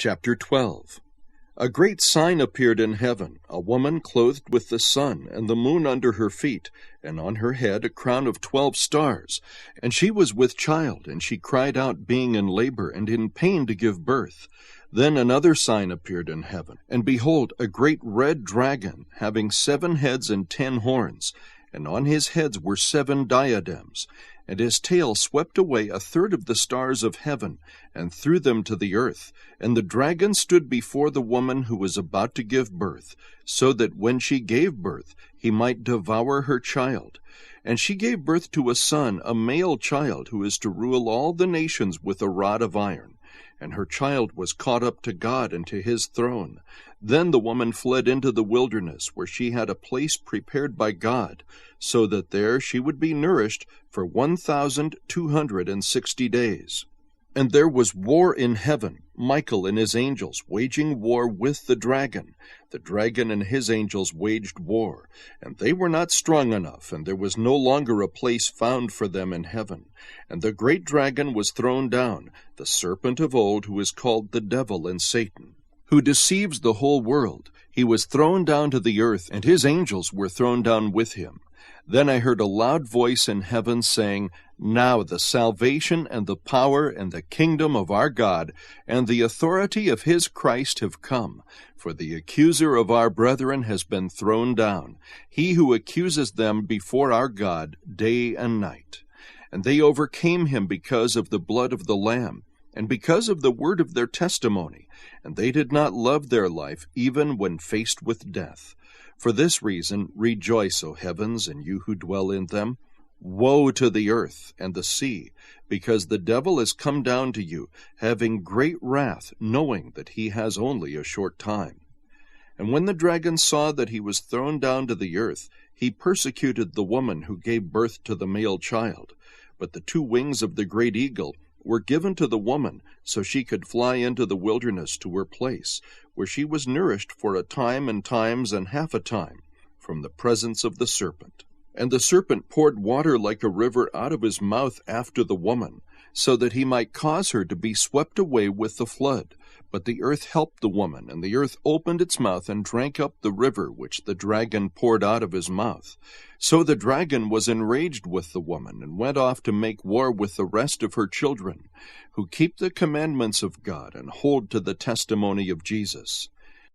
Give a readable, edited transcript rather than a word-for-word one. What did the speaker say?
Chapter 12. A great sign appeared in heaven, a woman clothed with the sun, and the moon under her feet, and on her head a crown of 12 stars. And she was with child, and she cried out, being in labor and in pain to give birth. Then another sign appeared in heaven, and behold, a great red dragon, having 7 heads and 10 horns, and on his heads were 7 diadems. And his tail swept away 1/3 of the stars of heaven, and threw them to the earth. And the dragon stood before the woman who was about to give birth, so that when she gave birth, he might devour her child. And she gave birth to a son, a male child, who is to rule all the nations with a rod of iron. And her child was caught up to God and to his throne. Then the woman fled into the wilderness, where she had a place prepared by God, so that there she would be nourished for 1,260 days. And there was war in heaven, Michael and his angels waging war with the dragon. The dragon and his angels waged war, and they were not strong enough, and there was no longer a place found for them in heaven. And the great dragon was thrown down, the serpent of old, who is called the devil and Satan, who deceives the whole world. He was thrown down to the earth, and his angels were thrown down with him. Then I heard a loud voice in heaven saying, "Now the salvation and the power and the kingdom of our God and the authority of his Christ have come. For the accuser of our brethren has been thrown down, he who accuses them before our God day and night. And they overcame him because of the blood of the Lamb, and because of the word of their testimony, and they did not love their life even when faced with death. For this reason rejoice, O heavens, and you who dwell in them. Woe to the earth and the sea, because the devil is come down to you, having great wrath, knowing that he has only a short time." And when the dragon saw that he was thrown down to the earth, he persecuted the woman who gave birth to the male child. But the 2 wings of the great eagle were given to the woman, so she could fly into the wilderness to her place, where she was nourished for a time and times and half a time, from the presence of the serpent. And the serpent poured water like a river out of his mouth after the woman, so that he might cause her to be swept away with the flood. But the earth helped the woman, and the earth opened its mouth and drank up the river which the dragon poured out of his mouth. So the dragon was enraged with the woman, and went off to make war with the rest of her children, who keep the commandments of God and hold to the testimony of Jesus.